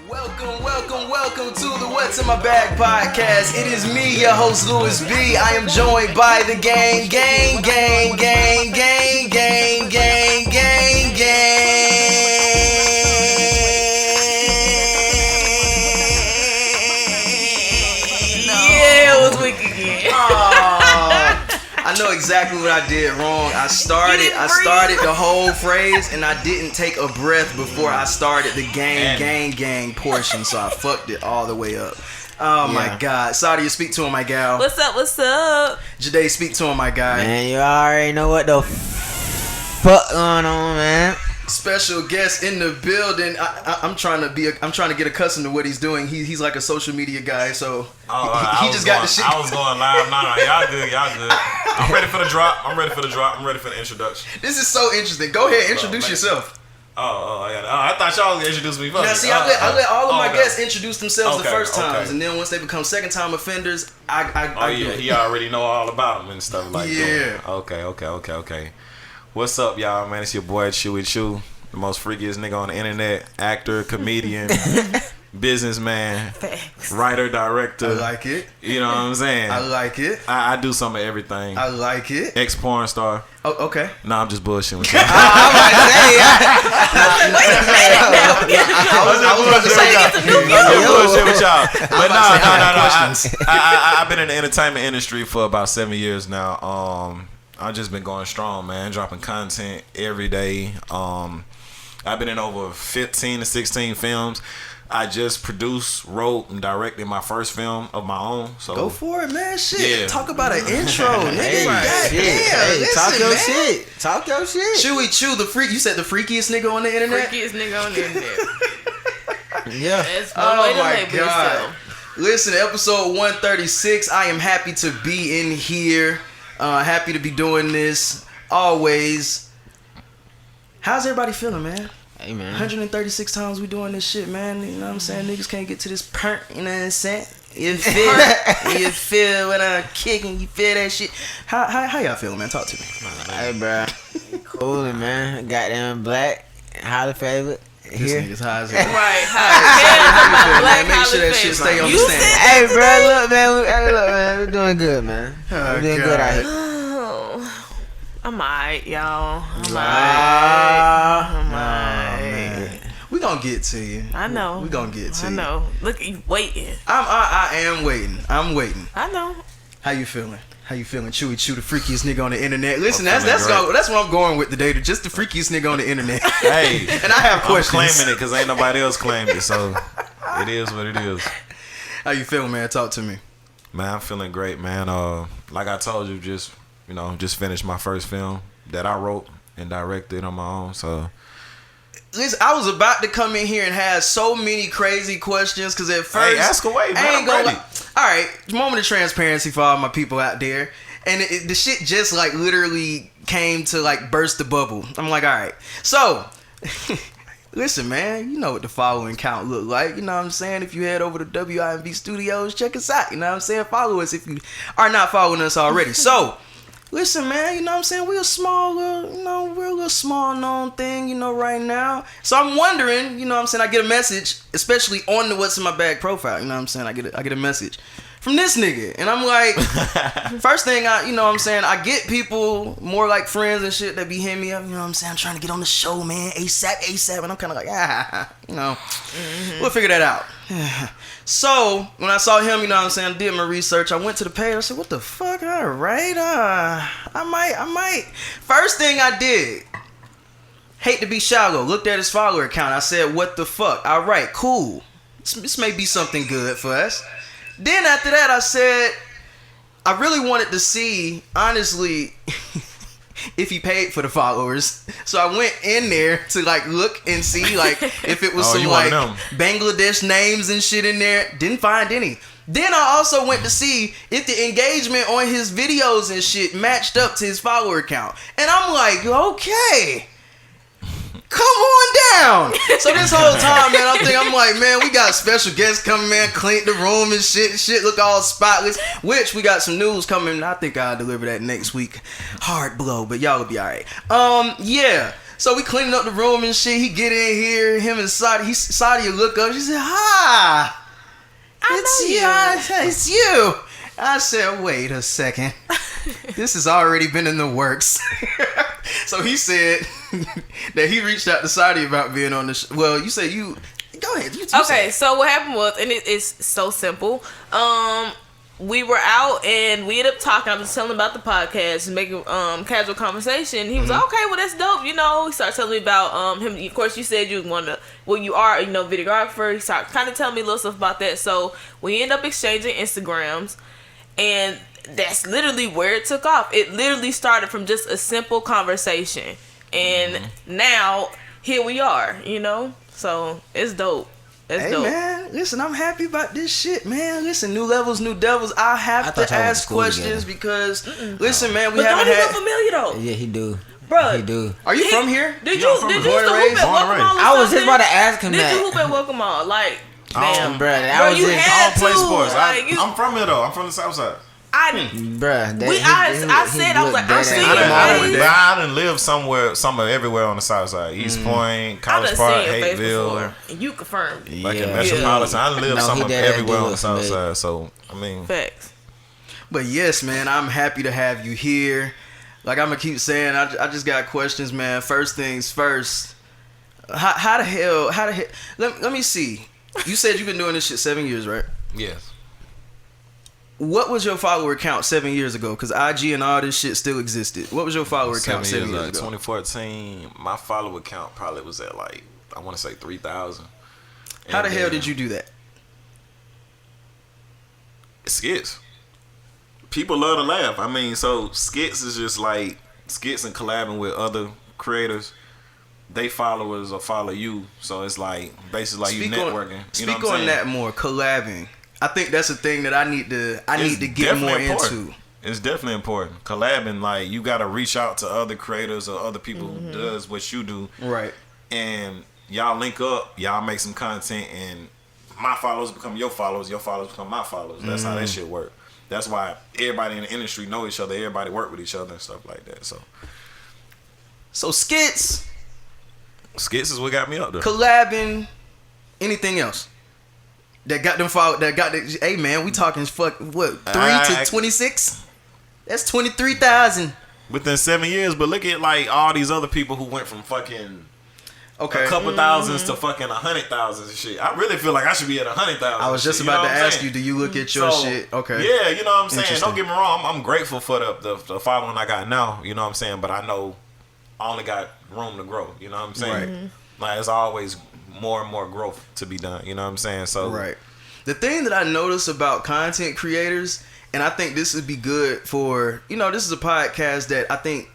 Welcome to the What's in My Bag podcast. It is me, your host, Louis B. I am joined by the gang. Yeah, it was weak again. I know exactly what I did wrong. I started the whole phrase and I didn't take a breath before I started the gang portion, so I fucked it all the way up. Oh my God. Saadia, speak to him, my gal. What's up? Jide, speak to him, my guy. Man, you already know what the fuck going on, man. Special guest in the building. I'm trying to get accustomed to what he's doing. He's like a social media guy, so he just got the shit. I was going live. No, y'all good. I'm ready for the drop. I'm ready for the introduction. This is so interesting. Go ahead, introduce yourself. I thought y'all was gonna introduce me first. Now, see, I let all of my guests introduce themselves the first times, and then once they become second-time offenders, he already know all about them and stuff like that. Yeah. Okay. What's up, y'all, man? It's your boy Chuey, the most freakiest nigga on the internet, actor, comedian, businessman, writer, director. I like it. You know what I'm saying? I like it. I do some of everything. I like it. Ex-porn star. Oh, okay. No, I'm just bullshitting with you. I was about to say bullshit with y'all. But no. I've been in the entertainment industry for about 7 years now. I've just been going strong, man. Dropping content every day. I've been in over 15 to 16 films. I just produced, wrote, and directed my first film of my own. So go for it, man. Shit. Yeah. Talk about an intro, nigga. Talk your shit. Chuey, the freak. You said the freakiest nigga on the internet. Yeah. That's one way to label yourself. Listen, episode 136. I am happy to be in here. Happy to be doing this. Always. How's everybody feeling, man? Hey, man. 136 times we doing this shit, man. You know what I'm saying? Niggas can't get to this perk, you know what I'm saying? You feel when I'm kicking, you feel that shit. How y'all feeling, man? Talk to me. Hey, bro. Coolin', man. Goddamn black. Highly favorite. This Here. nigga's high as hell. Right. Man, make sure that shit stay on the stand. Hey, bro. Look, man. We're doing good, man. We're doing good out here. I'm alright, y'all. I'm alright. We gonna get to you. I know. We gonna get to you. I know. Look, you waiting. I am waiting. I'm waiting. I know. How you feeling? Chuey, the freakiest nigga on the internet. Listen, that's great. That's what I'm going with today. Just the freakiest nigga on the internet. Hey, and I have questions. I'm claiming it because ain't nobody else claimed it, so it is what it is. How you feeling, man? Talk to me. Man, I'm feeling great, man. Like I told you, just finished my first film that I wrote and directed on my own. So listen, I was about to come in here and have so many crazy questions because at first, hey, ask away, man. I ain't gonna ready. all right, moment of transparency for all my people out there, and the shit just like literally came to like burst the bubble. I'm like, all right, so. Listen, man, you know what the following count look like. You know what I'm saying? If you head over to WIMB Studios, check us out. You know what I'm saying? Follow us if you are not following us already. So, listen, man, you know what I'm saying? We're a little small known thing, right now. So I'm wondering, you know what I'm saying? I get a message, especially on the What's in My Bag profile. You know what I'm saying? I get a message from this nigga. And I'm like, first thing I get people more like friends and shit that be hitting me up, you know what I'm saying? I'm trying to get on the show, man, ASAP. And I'm kind of like, we'll figure that out. So when I saw him, you know what I'm saying, I did my research. I went to the page. I said, what the fuck? All right. I might. First thing I did, hate to be shallow, looked at his follower account. I said, what the fuck? All right, cool. This may be something good for us. Then after that, I said, I really wanted to see, honestly, if he paid for the followers. So I went in there to like look and see like if it was some like Bangladesh names and shit in there. Didn't find any. Then I also went to see if the engagement on his videos and shit matched up to his follower count. And I'm like, okay. Come on down. So this whole time, man, I'm like, man, we got special guests coming, man, clean the room and shit. Shit look all spotless. Which we got some news coming. I think I'll deliver that next week. Hard blow, but y'all will be all right. Yeah. So we cleaning up the room and shit. He get in here. Him and Saadia look up. She said, "Hi, it's you." I said, "Wait a second. This has already been in the works." So he said that he reached out to Saadia about being on the show. Well, you say you. Go ahead. You Okay, so what happened was, and it's so simple. We were out and we ended up talking. I was telling him about the podcast and making casual conversation. He was like, "Okay, well that's dope." You know, he started telling me about him. Of course, you said you you are videographer. He started kind of telling me a little stuff about that. So we end up exchanging Instagrams, and that's literally where it took off. It literally started from just a simple conversation, and now here we are. You know, so it's dope. It's dope. Man, listen, I'm happy about this shit, man. Listen, new levels, new devils. I have to ask questions because, listen, man, we haven't had. But familiar though. Yeah, he do. Bruh. He do. Are you from here? Did you used to hoop at Welcome All? I was just about to ask him that. Did you hoop at Welcome All? Like, damn, bro, you had I don't play to. sports. Like, I'm from here though. I'm from the South Side. I said I was like, I'm seeing it. I done lived somewhere everywhere on the South Side. East Point, College Park, Hateville. And you confirmed. Like in Metropolitan. I lived everywhere on the South Side. So, I mean. Facts. But yes, man, I'm happy to have you here. Like I'm going to keep saying, I just got questions, man. First things first. How the hell, let me see. You said you've been doing this shit 7 years, right? Yes. What was your follower count 7 years ago? Because IG and all this shit still existed. What was your follower count 7 years ago? 2014, my follower count probably was at like, I want to say 3,000. How the hell did you do that? Skits. People love to laugh. I mean, so Skits is just like, Skits and collabing with other creators. They followers will follow you. So it's like, basically like you networking. Speak on that more, collabing. I think that's a thing that I need to get more into. It's definitely important. Collabing, like you got to reach out to other creators or other people who does what you do, right? And y'all link up, y'all make some content, and my followers become your followers become my followers. That's how that shit work. That's why everybody in the industry know each other. Everybody work with each other and stuff like that. So Skits is what got me up there. Collabing, anything else? That got them followed. Hey man, we talking what 3 to 26? That's 23,000 within 7 years. But look at like all these other people who went from fucking a couple thousands to fucking 100,000 and shit. I really feel like I should be at 100,000. I was just about to ask you, do you look at your shit? Okay. Yeah, you know what I'm saying. Don't get me wrong. I'm grateful for the following I got now. You know what I'm saying. But I know I only got room to grow. You know what I'm saying. Right. Like it's always more and more growth to be done. You know what I'm saying? So right. The thing that I notice about content creators, and I think this would be good for, this is a podcast that I think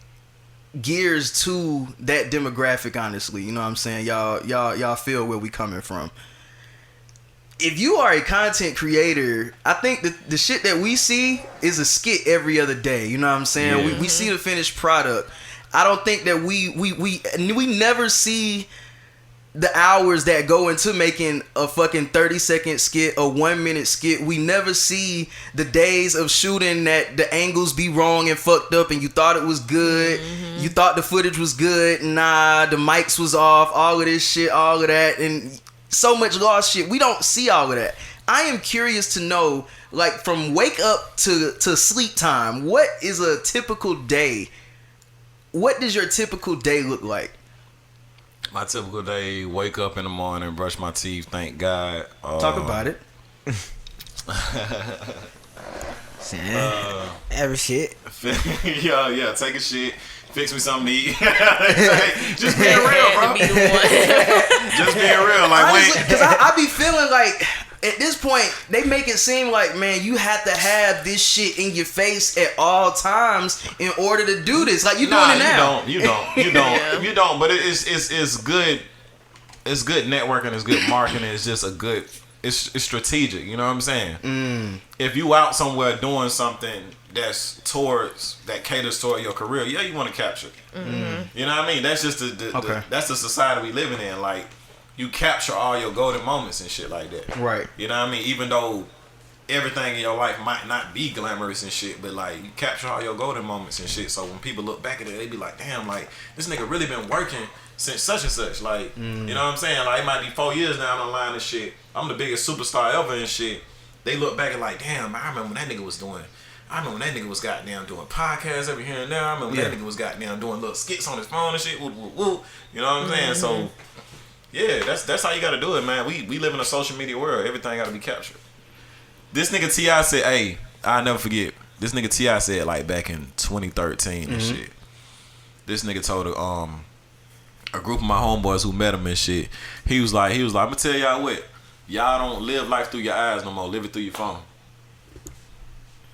gears to that demographic, honestly. You know what I'm saying? Y'all feel where we coming from. If you are a content creator, I think the shit that we see is a skit every other day. You know what I'm saying? Yeah. We see the finished product. I don't think that we never see the hours that go into making a fucking 30-second skit, a 1 minute skit. We never see the days of shooting that the angles be wrong and fucked up and you thought it was good. You thought the footage was good. Nah, the mics was off. All of this shit, all of that. And so much lost shit. We don't see all of that. I am curious to know, like, from wake up to sleep time, what is a typical day? What does your typical day look like? My typical day, wake up in the morning, brush my teeth, thank God. Talk about it. Every shit. yeah, take a shit. Fix me something to eat. Just being real, bro. Just being real. Like, honestly, because I be feeling like, at this point, they make it seem like, man, you have to have this shit in your face at all times in order to do this. Like, you're doing it now. You don't. But it's good. It's good networking. It's good marketing. It's just it's strategic. You know what I'm saying? If you out somewhere doing something that caters toward your career, you want to capture. You know what I mean? That's just that's the society we living in. Like, you capture all your golden moments and shit like that. Right. You know what I mean? Even though everything in your life might not be glamorous and shit, but like you capture all your golden moments and shit. So when people look back at it, they be like, damn, like this nigga really been working since such and such. Like, you know what I'm saying? Like it might be 4 years down the line and shit. I'm the biggest superstar ever and shit. They look back and like, damn, I remember when that nigga was doing. I remember when that nigga was goddamn doing podcasts every here and there. I remember when that nigga was goddamn doing little skits on his phone and shit. Woo, woo, woo. You know what I'm saying? So, yeah, that's how you got to do it, man. We live in a social media world. Everything got to be captured. This nigga T.I. said, hey, I'll never forget. This nigga T.I. said, like, back in 2013 and shit. This nigga told a group of my homeboys who met him and shit. He was like, I'm going to tell y'all what. Y'all don't live life through your eyes no more. Live it through your phone.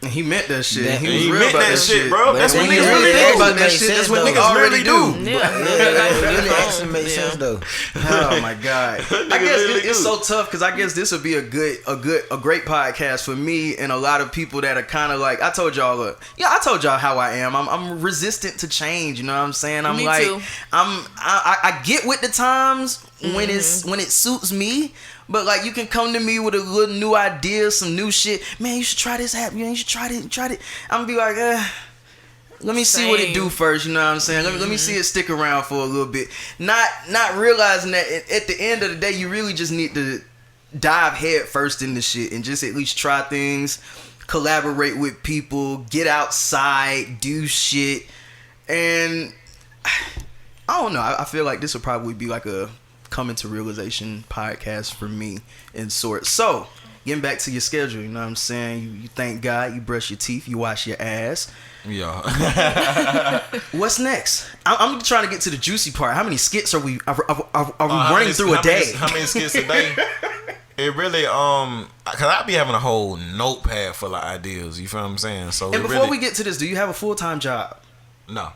He meant that shit. That- He was He real meant about that shit, bro. But That's what then niggas it really really do. about that makes shit. That's sense, what though. niggas already really do. do. It really actually makes Yeah. sense though. Oh my god! I guess really it's do. so tough because I guess this would be a great podcast for me and a lot of people that are kind of like I told y'all. I told y'all how I am. I'm resistant to change. You know what I'm saying? I'm Me like too. I get with the times when it suits me. But like you can come to me with a little new idea, some new shit. Man, you should try this app. You should try it. I'm gonna be like, let me see what it do first. You know what I'm saying? Let me see it stick around for a little bit. Not realizing that at the end of the day, you really just need to dive head first into shit and just at least try things, collaborate with people, get outside, do shit, and I don't know. I feel like this would probably be like a coming to realization podcast for me in sorts. So getting back to your schedule, you know what I'm saying? You thank God, you brush your teeth, you wash your ass. Yeah. What's next? I'm trying to get to the juicy part. How many skits are we running through a day? How many skits a day? It really cause I be having a whole notepad full of ideas. You feel what I'm saying? So And before we get to this, do you have a full-time job? no.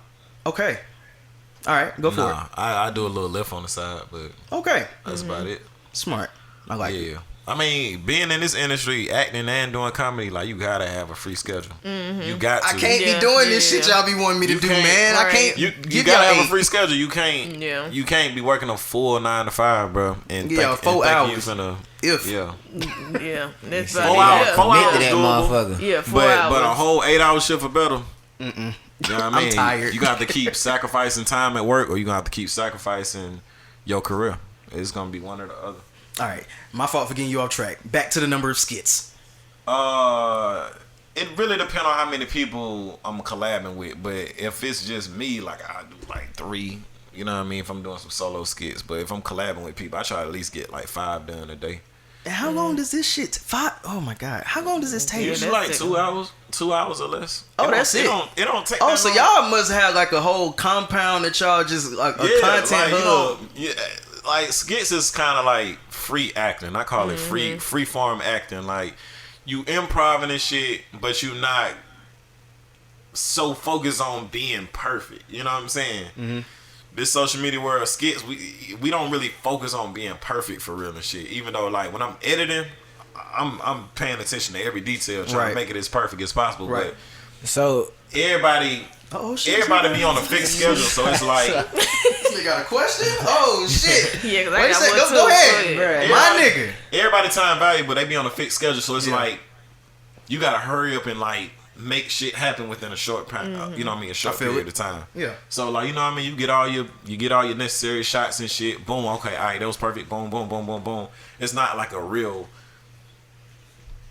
Okay. All right, go for it. I do a little lift on the side, but Okay. that's about it. Smart. I like it. Yeah. I mean, being in this industry, acting and doing comedy, like you gotta have a free schedule. You got to. I can't Yeah, be doing this yeah. shit y'all be wanting me to You do, can't- man. I right. can't. You give gotta y'all have a eight. free schedule. You can't. Yeah. You can't be working a full 9 to 5, bro. And Yeah, 4 hours. If. Yeah. Yeah, that's 4 about hours- it. 4 Commit hours to that doable. motherfucker. Yeah, 4 But hours. a whole 8-hour shift for better. You know what I mean? I'm tired. You got to keep sacrificing time at work, or you gonna have to keep sacrificing your career. It's gonna be one or the other. All right, my fault for getting you off track. Back to the number of skits. It really depends on how many people I'm collabing with. But if it's just me, like I do like 3. You know what I mean? If I'm doing some solo skits, but if I'm collabing with people, I try to at least get like 5 done a day. And how long does this shit? 5? Oh my god, how long does this take? Yeah, Usually that's like it. 2 hours, 2 hours or less. Oh, that's it. It don't take. Oh, that so long. y'all must have like a whole compound that y'all just like a content like, you hub. know, yeah, like skits is kind of like free acting. I call it Mm-hmm. free form acting. Like you improving and shit, but you not so focused on being perfect. You know what I'm saying? Mm-hmm. This social media world skits, we don't really focus on being perfect for real and shit. Even though like when I'm editing, I'm paying attention to every detail, trying Right. to make it as perfect as possible. Right. So But everybody shit. be on a fixed schedule, so it's like. You got a question? Oh shit. Yeah, 'cause What I you got say? one Go too. ahead, Go ahead. my nigga. Everybody time valuable, they be on a fixed schedule, so it's Yeah. like you gotta hurry up and like make shit happen within a short time. You know what I mean? A short I feel period it. of time. Yeah. So like you know what I mean? You get all your necessary shots and shit. Boom. Okay. All right. That was perfect. Boom. Boom. Boom. Boom. Boom. It's not like a real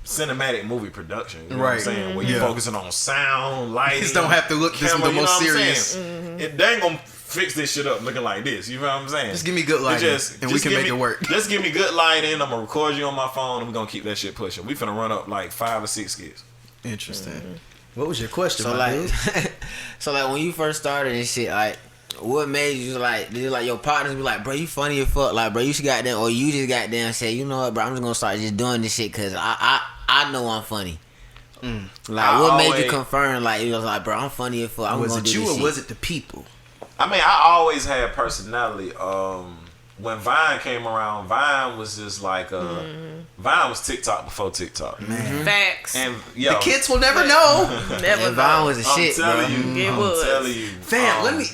cinematic movie production. You know what I'm Right. saying? Where you're Yeah. focusing on sound, lighting. Just don't have to look this camera, the you know most what I'm serious. saying? They ain't gonna fix this shit up looking like this. You know what I'm saying? Just give me good It lighting, and we just can give make me- it work. Just give me good lighting. I'm gonna record you on my phone, and we're gonna keep that shit pushing. We finna run up like 5 or 6 skits. Interesting. What was your question? so my like dude? so like when you first started and shit, like what made you like did like your partners be like, bro, you funny as fuck, like bro, you should got them, or you just got them and say, you know what, bro, I'm just gonna start just doing this shit because I know I'm funny. Like I what made always- you confirm like it was like, bro, I'm funny as fuck, I'm Was gonna it do you this or shit. was it the people? I mean, I always had personality. When Vine came around, Vine was just like Vine was TikTok before TikTok. Man, Facts. And yo, the kids will never know. Never And Vine know. was the I'm shit, bro. telling you, It I'm was. telling you, Fam, let me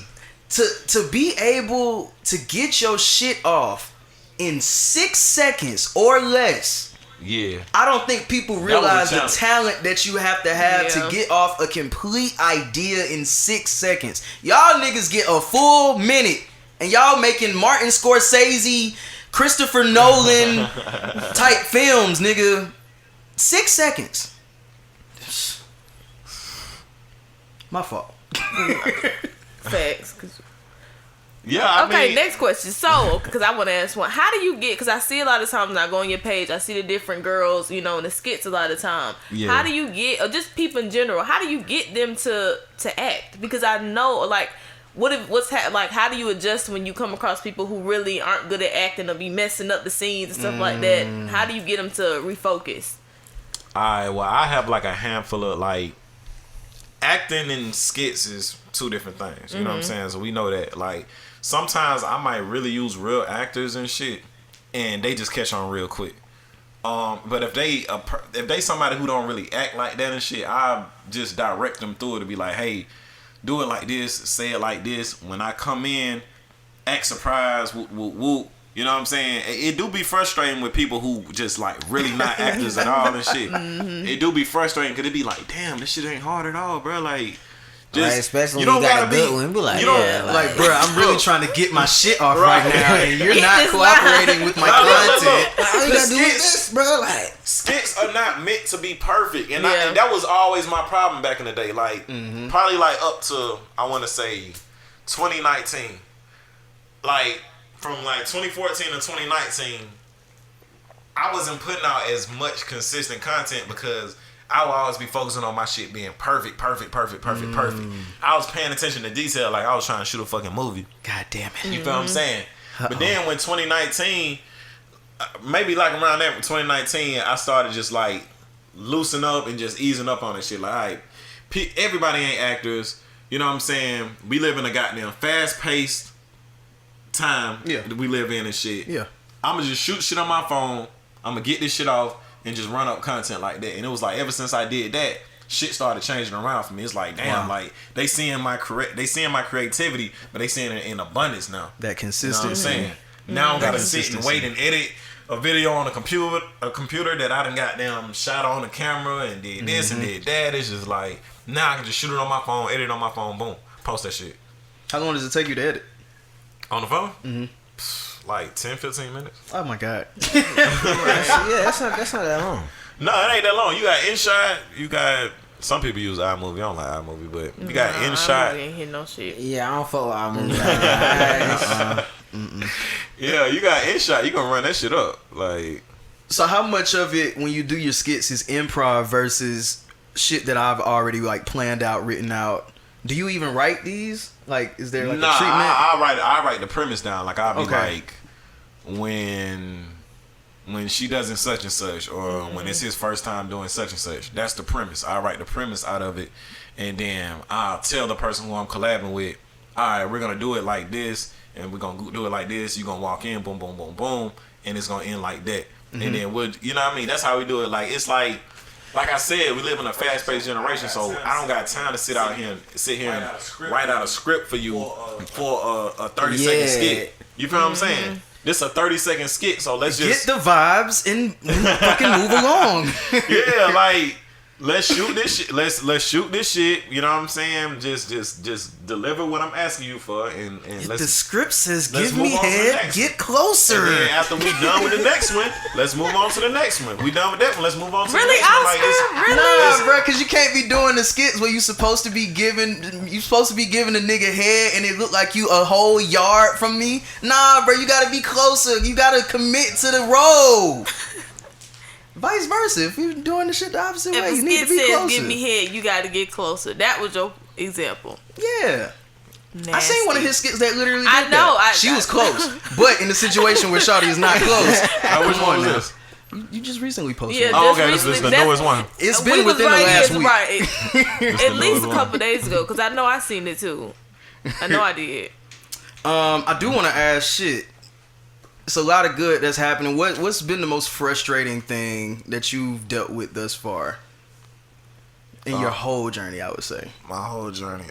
to be able to get your shit off in 6 seconds or less. Yeah. I don't think people realize the challenge. talent that you have to have Yeah. to get off a complete idea in 6 seconds. Y'all niggas get a full minute and y'all making Martin Scorsese, Christopher Nolan type films, nigga. 6 seconds. My fault. Facts. Yeah, I Okay, mean, next question. So, because I want to ask one, how do you get? Because I see a lot of times when I go on your page, I see the different girls, you know, in the skits a lot of time. Yeah. How do you get, or just people in general, how do you get them to act? Because I know, like, like, how do you adjust when you come across people who really aren't good at acting or be messing up the scenes and stuff like that? How do you get them to refocus? I have like a handful of like acting and skits is two different things. You know what I'm saying? So we know that. Like sometimes I might really use real actors and shit, and they just catch on real quick. But if they somebody who don't really act like that and shit, I just direct them through it to be like, hey, do it like this, say it like this. When I come in, act surprised, whoop, whoop, whoop. You know what I'm saying? It do be frustrating with people who just like really not actors at all and shit. It do be frustrating because it be like, damn, this shit ain't hard at all, bro. Like, just Right, especially you when don't you got gotta a good one. Be like, you don't yeah, Like, bro, I'm really trying to get my shit off Right. right now, and you're Get not this cooperating with my content. all you The gotta do is skits- this, bro. Like, skits are not meant to be perfect, and, Yeah. and that was always my problem back in the day. Like probably like up to I want to say 2019, like from like 2014 to 2019, I wasn't putting out as much consistent content because I would always be focusing on my shit being perfect. I was paying attention to detail, like I was trying to shoot a fucking movie. God damn it. You feel what I'm saying? But then when 2019, maybe like around that 2019, I started just like loosen up and just easing up on this shit. Like, all right, everybody ain't actors. You know what I'm saying? We live in a goddamn fast-paced time that we live in and shit. Yeah. I'm gonna just shoot shit on my phone. I'm gonna get this shit off and just run up content like that. And it was like ever since I did that, shit started changing around for me. It's like, damn, like they seeing my creativity, but they seeing it in abundance now. That You know what I'm consistency. saying? Now I gotta sit and Consistency. wait and edit a video on a computer that I done goddamn shot on the camera and did this and did that. It's just like now I can just shoot it on my phone, edit it on my phone, boom, post that shit. How long does it take you to edit? On the phone? Like 10-15 minutes. Oh my god. yeah, that's not that long. No, it ain't that long. You got InShot, you got some people use iMovie. I don't like iMovie, but you got I InShot. ain't hear no shit. Yeah, I don't fuck with our movie. Yeah, you got InShot. You gonna run that shit up. Like, So how much of it when you do your skits is improv versus shit that I've already like planned out, written out? Do you even write these? Like, is there like nah, a treatment? I write the premise down. Like I'll be Okay. like, when she doesn't such and such, or when it's his first time doing such and such. That's the premise. I write the premise out of it, and then I'll tell the person who I'm collabing with, all right, we're gonna do it like this, and we're gonna do it like this. You're gonna walk in, boom, boom, boom, boom, and it's gonna end like that. And then you know what I mean? That's how we do it. Like it's like I said, we live in a fast-paced generation, so I don't got time to sit here and write out a script for you for a 30-second skit. You feel what I'm saying? This a 30-second skit, so let's just Get the vibes and fucking move along. yeah, like let's shoot this shit. Let's shoot this shit. You know what I'm saying? Just deliver what I'm asking you for, and If let's. the script says let's give move me on to the head, next get And closer. then after we done with the next one, let's move on to the next one. We done with that one. Let's move on to Really, the next one. Like, Oscar? Really? Nah, bro, cause you can't be doing the skits where you supposed to be giving a nigga head and it look like you a whole yard from me. Nah, bro, you gotta be closer. You gotta commit to the role. Vice versa. If you're doing the shit the opposite way, If you a need skit to be says closer. give me head, you got to get closer. That was your example. Yeah. Nasty. I seen one of his skits that literally did I know, that. She was close, but in the situation where Shawty is not close. which Come one on was now. this? You just recently posted Yeah, it. Oh, just okay, this is recently. the That's- newest one. It's We been was within the right last here, week. right. At least a couple days ago, because I know I seen it too. I know I did. I do want to ask shit. It's a lot of good that's happening. What's been the most frustrating thing that you've dealt with thus far in your whole journey? I would say, My whole journey.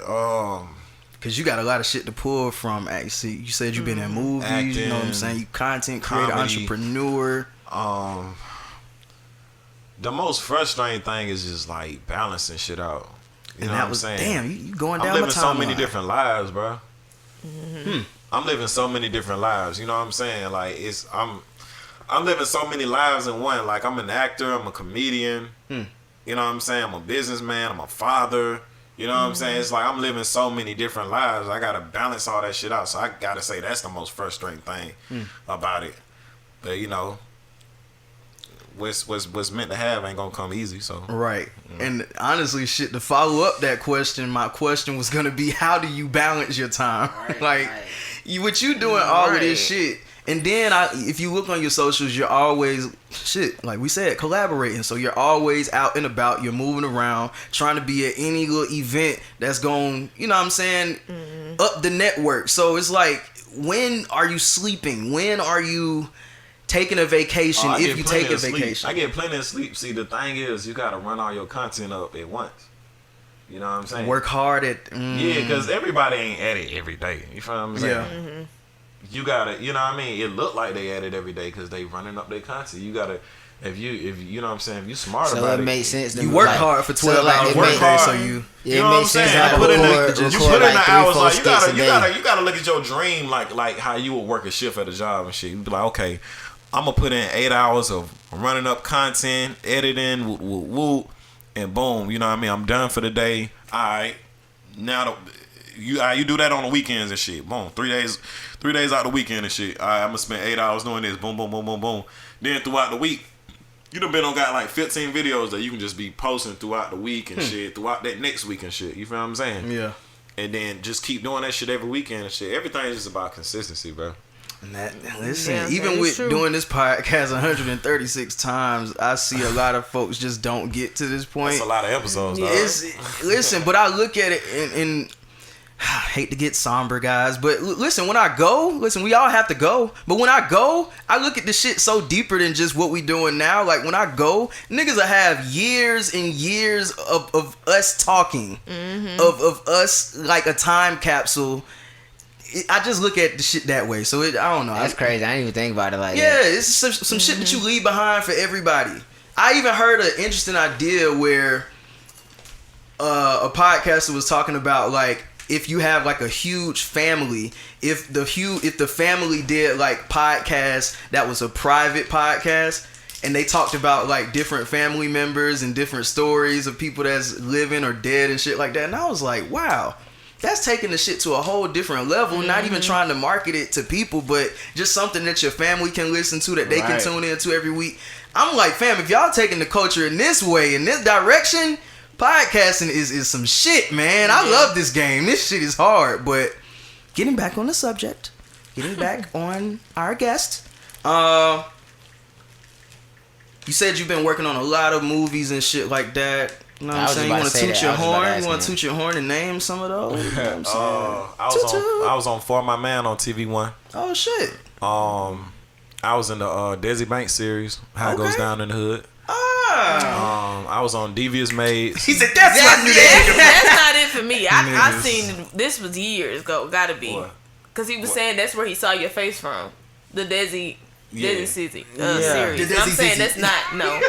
because you got a lot of shit to pull from. Actually, you said you've been in movies. You know what I'm Acting, saying? You content creator, comedy. entrepreneur. The most frustrating thing is just like balancing shit out. You know what I'm saying? Damn, you going down I'm my living so many timeline. different lives, bro. I'm living so many different lives. You know what I'm saying? Like I'm living so many lives in one. Like I'm an actor, I'm a comedian. You know what I'm saying? I'm a businessman, I'm a father. You know what I'm saying? It's like I'm living so many different lives. I gotta balance all that shit out. So I gotta say that's the most frustrating thing about it. But you know, what's meant to have ain't gonna come easy. So Right. And honestly, shit, to follow up that question, my question was gonna be, how do you balance your time? Like, what you doing all of this shit. And then if you look on your socials, you're always, shit, like we said, collaborating. So you're always out and about. You're moving around, trying to be at any little event that's going, you know what I'm saying, up the network. So it's like, when are you sleeping? When are you taking a vacation, if you take a vacation? I get plenty of sleep. See, the thing is, you gotta run all your content up at once. You know what I'm saying? Work hard at... Yeah, because everybody ain't at it every day. You feel what I'm saying? Yeah. You gotta, you know what I mean? It look like they at it every day because they running up their content. You gotta, if you know what I'm saying, if you smart So about it makes sense. You work hard for 12 hours work a day, hard. so you... You know what I'm saying? To You put in record the hours. Like you 3-4 skits a day. gotta look at your dream like how you would work a shift at a job and shit. You be like, okay, I'm gonna put in 8 hours of running up content, editing, woo, and boom. You know what I mean? I'm done for the day. All right, now you do that on the weekends and shit. Boom, 3 days out the weekend and shit. All right, I'm gonna spend 8 hours doing this. Boom, boom, boom, boom, boom. Then throughout the week, you done been on got like 15 videos that you can just be posting throughout the week and shit, throughout that next week and shit. You feel what I'm saying? Yeah. And then just keep doing that shit every weekend and shit. Everything is just about consistency, bro. And listen, Yeah, even that with is true. doing this podcast 136 times, I see a lot of folks just don't get to this point. That's a lot of episodes, dog. Listen, but I look at it and I hate to get somber, guys, but listen, when I go, we all have to go, but when I go, I look at the shit so deeper than just what we doing now. Like, when I go, niggas will have years and years of us talking, of us, like a time capsule. I just look at the shit that way, so I don't know. That's crazy. I didn't even think about it like that. Yeah, it's some shit that you leave behind for everybody. I even heard an interesting idea where a podcaster was talking about, like, if you have like a huge family, if the family did like podcasts that was a private podcast, and they talked about like different family members and different stories of people that's living or dead and shit like that, and I was like, wow. That's taking the shit to a whole different level. Not even trying to market it to people, but just something that your family can listen to, that they can tune into every week. I'm like, fam, if y'all taking the culture in this way, in this direction, podcasting is some shit, man. I love this game. This shit is hard. But getting back on the subject, getting back on our guest. You said you've been working on a lot of movies and shit like that. You know what I'm saying? You want to toot your horn? You want to toot your horn and name some of those? You know what I'm saying? I was on For My Man on TV One. Oh shit. I was in the Desi Banks series, How It Goes Down in the Hood. I was on Devious Maids. He said that's my new name. That's not it for me. I seen this was years ago. Gotta be, because he was saying that's where he saw your face from. The Desi series. The I'm Desi saying Sissy. that's not no.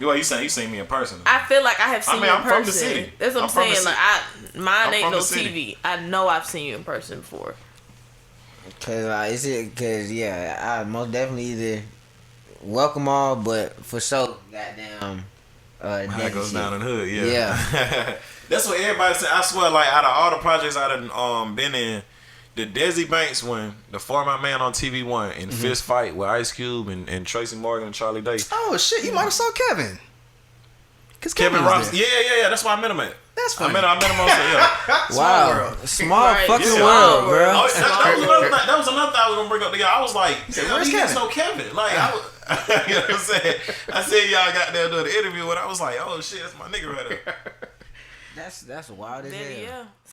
Well, you saying you seen me in person? I feel like I have seen you in I'm from the person. city. That's what I'm from the saying. city. Like mine I'm ain't from no the city. TV. I know I've seen you in person before. I most definitely either welcome all, but for sure, goddamn. How It Goes Down in the Hood, yeah. Yeah. That's what everybody said. I swear, like, out of all the projects I done been in, the Desi Banks one, the For My Man on TV One, and Fist Fight with Ice Cube and Tracy Morgan and Charlie Day. Oh shit, you might have saw Kevin. Cause Kevin was Robinson. there. Yeah. That's why I met him at. That's funny. I met him on set, yeah. Wow. Small Right. fucking Yeah. world, bro. Oh, that was another thing I was gonna bring up to y'all. I was like, "Where's he Kevin?" know Kevin. Like, you know what I'm saying? I said y'all got there doing the interview, and I was like, oh shit, that's my nigga right there. That's wild as hell. Yeah.